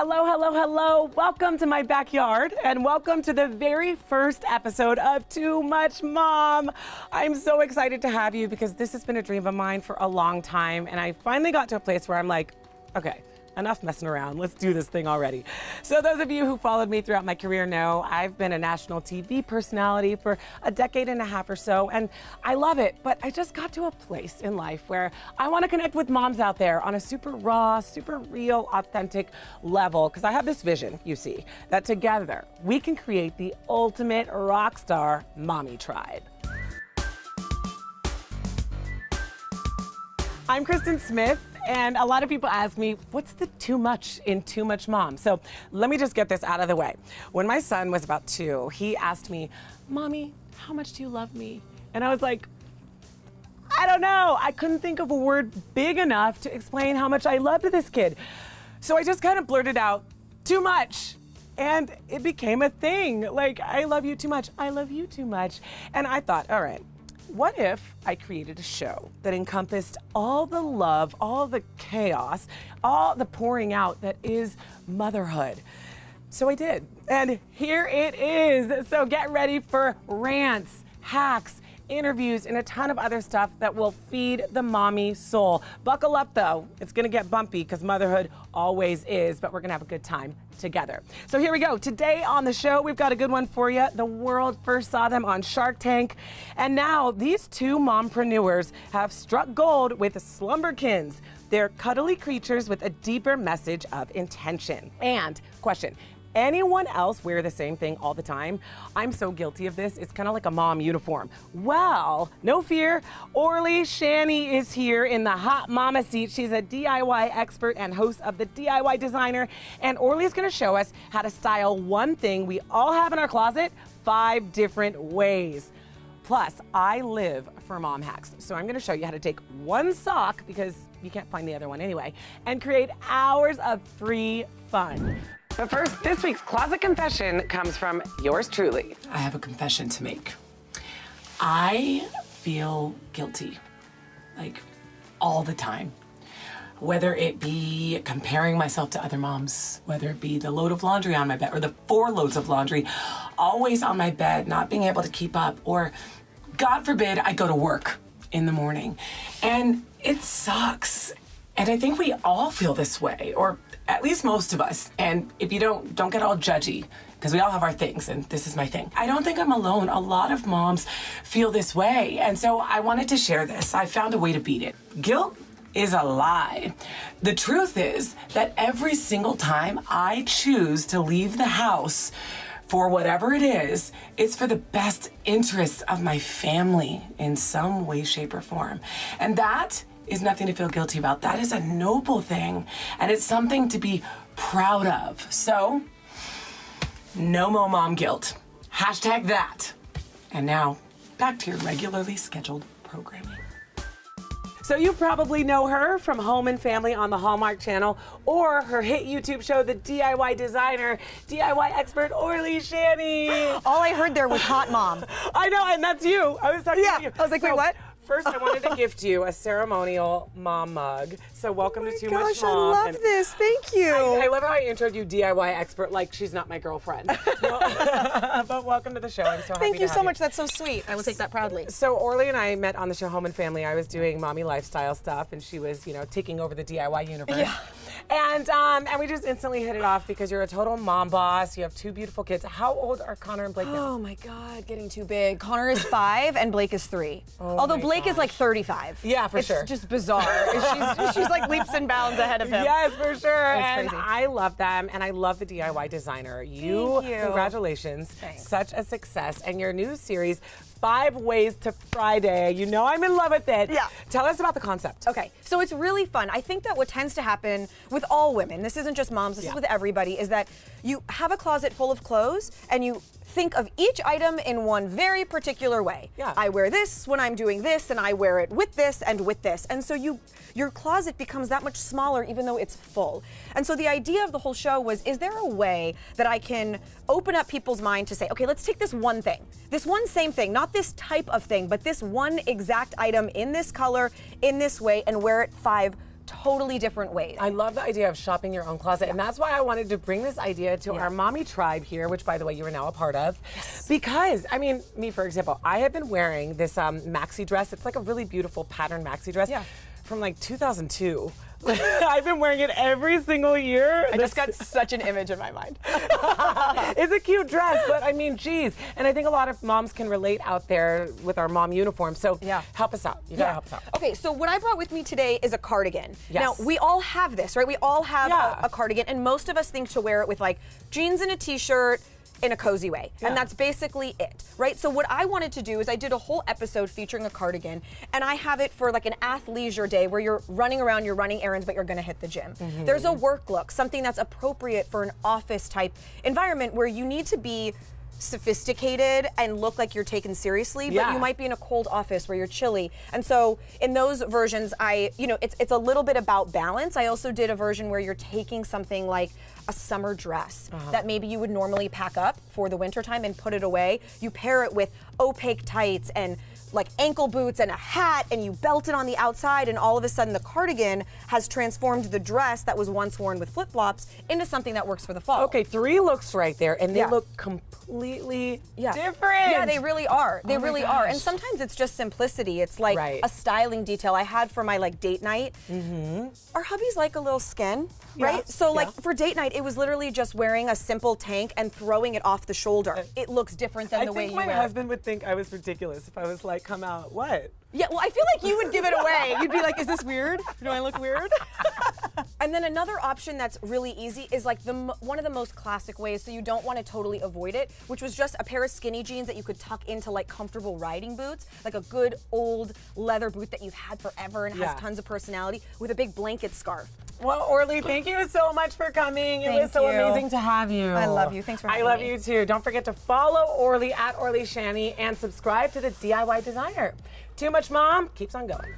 Hello, hello, hello. Welcome to my backyard and welcome to the very first episode of Too Much Mom. I'm so excited to have you because this has been a dream of mine for a long time, and I finally got to a place where I'm like, okay, enough messing around. Let's do this thing already. So those of you who followed me throughout my career know I've been a national TV personality for a decade and a half or so, and I love it, but I just got to a place in life where I want to connect with moms out there on a super raw, super real, authentic level, because I have this vision, you see, that together we can create the ultimate rock star mommy tribe. I'm Kristin Smith, and a lot of people ask me, what's the too much in Too Much Mom? So let me just get this out of the way. When my son was about 2, he asked me, Mommy, how much do you love me? And I was like, I don't know. I couldn't think of a word big enough to explain how much I loved this kid. So I just kind of blurted out, too much. And it became a thing. Like, I love you too much. I love you too much. And I thought, all right, what if I created a show that encompassed all the love, all the chaos, all the pouring out that is motherhood? So I did, and here it is. So get ready for rants, hacks, interviews, and a ton of other stuff that will feed the mommy soul. Buckle up though, it's gonna get bumpy because motherhood always is, but we're gonna have a good time together. So here we go. Today on the show, we've got a good one for you. The world first saw them on Shark Tank, and now these two mompreneurs have struck gold with slumberkins. They're cuddly creatures with a deeper message of intention. And question, anyone else wear the same thing all the time? I'm so guilty of this. It's kind of like a mom uniform. Well, no fear. Orly Shani is here in the hot mama seat. She's a DIY expert and host of The DIY Designer. And Orly is going to show us how to style one thing we all have in our closet 5 different ways. Plus, I live for mom hacks. So I'm going to show you how to take one sock, because you can't find the other one anyway, and create hours of free fun. But first, this week's closet confession comes from yours truly. I have a confession to make. I feel guilty, like all the time. Whether it be comparing myself to other moms, whether it be the load of laundry on my bed, or the 4 loads of laundry always on my bed, not being able to keep up, or God forbid I go to work in the morning. And it sucks. And I think we all feel this way, or at least most of us. And if you don't get all judgy, because we all have our things, and this is my thing. I don't think I'm alone. A lot of moms feel this way. And so I wanted to share this. I found a way to beat it. Guilt is a lie. The truth is that every single time I choose to leave the house for whatever it is, it's for the best interests of my family in some way, shape, or form. And that is nothing to feel guilty about. That is a noble thing, and it's something to be proud of. So, no more mom guilt. Hashtag that. And now, back to your regularly scheduled programming. So you probably know her from Home and Family on the Hallmark Channel, or her hit YouTube show, The DIY Designer, DIY expert Orly Shani. All I heard there was hot mom. I know, and that's you. I was talking to you. I was like, wait, what? First, I wanted to gift you a ceremonial mom mug. So welcome to Too Much Gosh, Mom. I love this. Thank you. I love how I introed you DIY expert like she's not my girlfriend. But welcome to the show. I'm so happy Thank you to so have much. That's so sweet. I will take that proudly. So Orly and I met on the show Home and Family. I was doing mommy lifestyle stuff, and she was, taking over the DIY universe. Yeah. And we just instantly hit it off because you're a total mom boss. You have 2 beautiful kids. How old are Connor and Blake now? Oh my God, getting too big. Connor is 5 and Blake is 3. Although my Blake is like 35. Yeah, for sure. It's just bizarre. she's like leaps and bounds ahead of him. Yes, for sure. And crazy. I love them, and I love the DIY Designer. Thank you. Congratulations. Thanks. Such a success. And your new series, 5 Ways to Friday. You know I'm in love with it. Yeah. Tell us about the concept. Okay, so it's really fun. I think that what tends to happen with all women, this isn't just moms, this is with everybody, is that you have a closet full of clothes and you think of each item in one very particular way. Yeah. I wear this when I'm doing this, and I wear it with this and with this. And so your closet becomes that much smaller even though it's full. And so the idea of the whole show was, is there a way that I can open up people's mind to say, okay, let's take this one thing, this one same thing, not this type of thing, but this one exact item in this color, in this way, and wear it 5 totally different ways. I love the idea of shopping your own closet, and that's why I wanted to bring this idea to our mommy tribe here, which, by the way, you are now a part of. Yes. Because, I mean, me, for example, I have been wearing this maxi dress. It's like a really beautiful pattern maxi dress from like 2002. I've been wearing it every single year. I just got such an image in my mind. It's a cute dress, but I mean, geez. And I think a lot of moms can relate out there with our mom uniform. So help us out. You gotta help us out. Okay, so what I brought with me today is a cardigan. Yes. Now, we all have this, right? We all have a cardigan, and most of us think to wear it with like jeans and a t-shirt, in a cozy way. And that's basically it, right? So what I wanted to do is I did a whole episode featuring a cardigan, and I have it for like an athleisure day where you're running around, you're running errands, but you're gonna hit the gym. There's a work look, something that's appropriate for an office type environment where you need to be sophisticated and look like you're taken seriously, but you might be in a cold office where you're chilly. And so in those versions, it's a little bit about balance. I also did a version where you're taking something like a summer dress that maybe you would normally pack up for the wintertime and put it away. You pair it with opaque tights and like ankle boots and a hat, and you belt it on the outside, and all of a sudden the cardigan has transformed the dress that was once worn with flip-flops into something that works for the fall. Okay, 3 looks right there, and they look completely different. Yeah, they really are. They really are. And sometimes it's just simplicity. It's like a styling detail I had for my like date night. Our hubbies like a little skin, right? So like for date night, it was literally just wearing a simple tank and throwing it off the shoulder. It looks different than the way you wear it. I think my husband would think I was ridiculous if I was like, come out, what? Yeah, well, I feel like you would give it away. You'd be like, is this weird? Do I look weird? And then another option that's really easy is like one of the most classic ways, so you don't want to totally avoid it, which was just a pair of skinny jeans that you could tuck into like comfortable riding boots, like a good old leather boot that you've had forever and has tons of personality, with a big blanket scarf. Well, Orly, thank you so much for coming. It was so amazing to have you. I love you. Thanks for having me. I love me. you too. Don't forget to follow Orly at Orly Shani and subscribe to the DIY Designer. Too Much Mom keeps on going.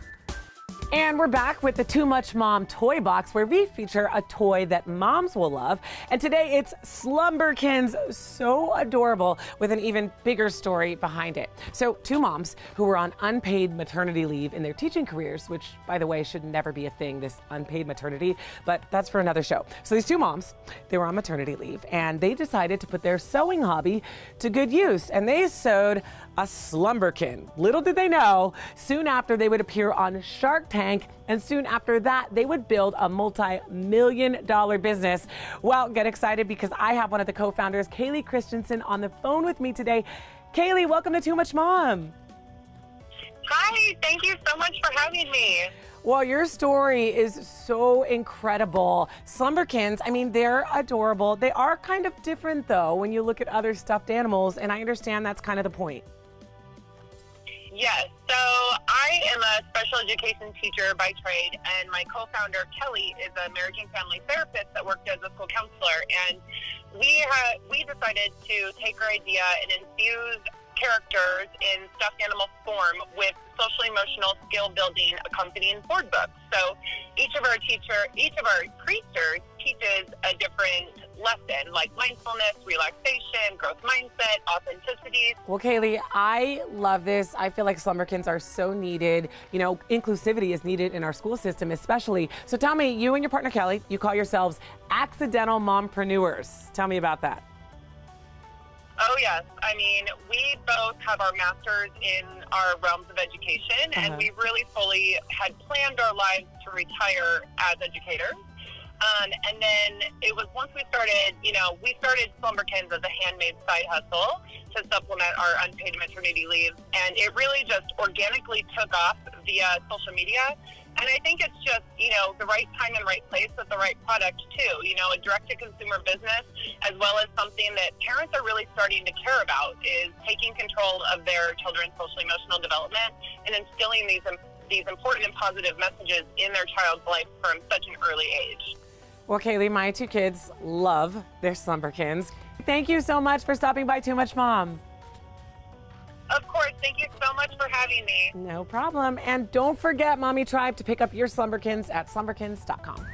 And we're back with the Too Much Mom toy box, where we feature a toy that moms will love. And today it's Slumberkins, so adorable, with an even bigger story behind it. So 2 moms who were on unpaid maternity leave in their teaching careers, which, by the way, should never be a thing, this unpaid maternity, but that's for another show. So these 2 moms, they were on maternity leave, and they decided to put their sewing hobby to good use, and they sewed a Slumberkin. Little did they know, soon after they would appear on Shark Tank, and soon after that, they would build a multi-million-dollar business. Well, get excited because I have one of the co-founders, Kaylee Christensen, on the phone with me today. Kaylee, welcome to Too Much Mom. Hi, thank you so much for having me. Well, your story is so incredible. Slumberkins, I mean, they're adorable. They are kind of different, though, when you look at other stuffed animals, and I understand that's kind of the point. Yes, so I am a special education teacher by trade, and my co-founder, Kelly, is a marriage and family therapist that worked as a school counselor. And we decided to take our idea and infuse characters in stuffed animal form with social emotional skill building accompanying board books. So each of our creatures teaches a different lesson, like mindfulness, relaxation, growth mindset, authenticity. Well, Kaylee, I love this. I feel like Slumberkins are so needed. You know, inclusivity is needed in our school system, especially. So tell me, you and your partner Kelly, you call yourselves accidental mompreneurs. Tell me about that. Oh, yes. I mean, we both have our masters in our realms of education, and we really fully had planned our lives to retire as educators. And then it was once we started, we started Slumberkins as a handmade side hustle to supplement our unpaid maternity leave. And it really just organically took off via social media. And I think it's just, the right time and right place with the right product too. A direct-to-consumer business, as well as something that parents are really starting to care about, is taking control of their children's social-emotional development and instilling these important and positive messages in their child's life from such an early age. Well, Kaylee, my 2 kids love their Slumberkins. Thank you so much for stopping by Too Much Mom. Of course. Thank you so much for having me. No problem. And don't forget, Mommy Tribe, to pick up your Slumberkins at slumberkins.com.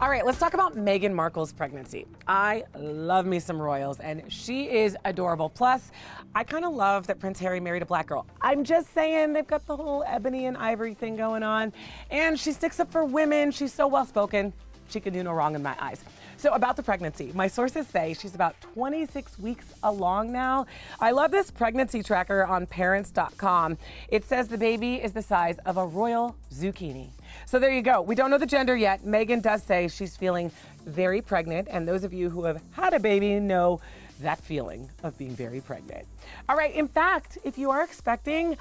All right, let's talk about Meghan Markle's pregnancy. I love me some royals, and she is adorable. Plus, I kind of love that Prince Harry married a black girl. I'm just saying, they've got the whole ebony and ivory thing going on, and she sticks up for women. She's so well-spoken. She could do no wrong in my eyes. So about the pregnancy, my sources say she's about 26 weeks along now. I love this pregnancy tracker on parents.com. It says the baby is the size of a royal zucchini. So there you go. We don't know the gender yet. Meghan does say she's feeling very pregnant, and those of you who have had a baby know that feeling of being very pregnant. All right, in fact, if you are expecting,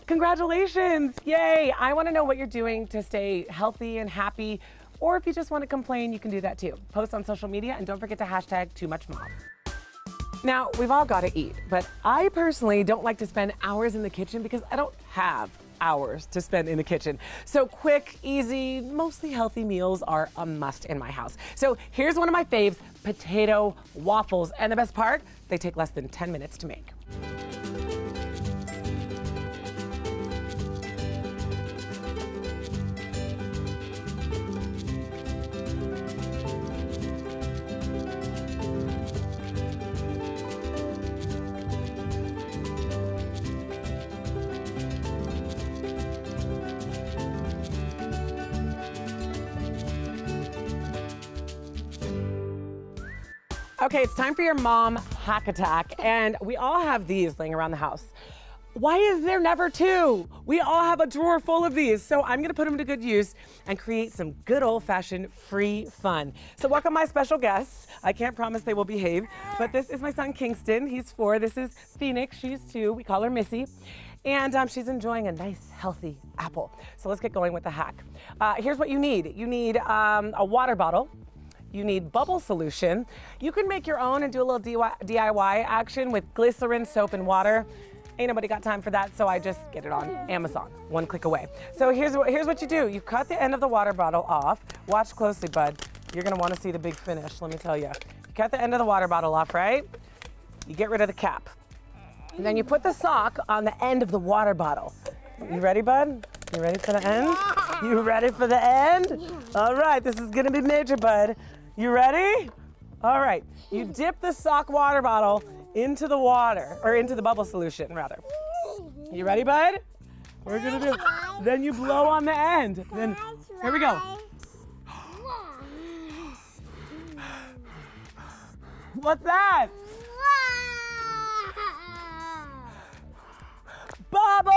congratulations, yay. I wanna know what you're doing to stay healthy and happy. Or if you just want to complain, you can do that too. Post on social media and don't forget to hashtag #TooMuchMom. Now, we've all got to eat, but I personally don't like to spend hours in the kitchen because I don't have hours to spend in the kitchen. So quick, easy, mostly healthy meals are a must in my house. So here's one of my faves, potato waffles. And the best part, they take less than 10 minutes to make. Okay, it's time for your mom hack attack, and we all have these laying around the house. Why is there never two? We all have a drawer full of these, so I'm gonna put them to good use and create some good old-fashioned free fun. So welcome my special guests. I can't promise they will behave, but this is my son Kingston, he's 4. This is Phoenix, she's 2, we call her Missy. And she's enjoying a nice, healthy apple. So let's get going with the hack. Here's what you need. You need a water bottle. You need bubble solution. You can make your own and do a little DIY action with glycerin, soap, and water. Ain't nobody got time for that, so I just get it on Amazon, one click away. So here's what you do. You cut the end of the water bottle off. Watch closely, bud. You're gonna wanna see the big finish, let me tell you. You cut the end of the water bottle off, right? You get rid of the cap. And then you put the sock on the end of the water bottle. You ready, bud? You ready for the end? You ready for the end? All right, this is gonna be major, bud. You ready? All right, you dip the sock water bottle into the water, or into the bubble solution, rather. You ready, bud? We're gonna do, then you blow on the end. Then, here we go. What's that? Bubbles!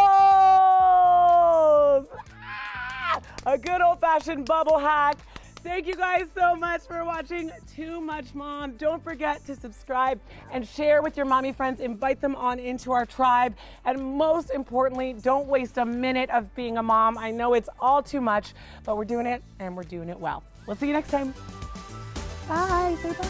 A good old-fashioned bubble hack. Thank you guys so much for watching Too Much Mom. Don't forget to subscribe and share with your mommy friends. Invite them on into our tribe. And most importantly, don't waste a minute of being a mom. I know it's all too much, but we're doing it and we're doing it well. We'll see you next time. Bye. Say bye.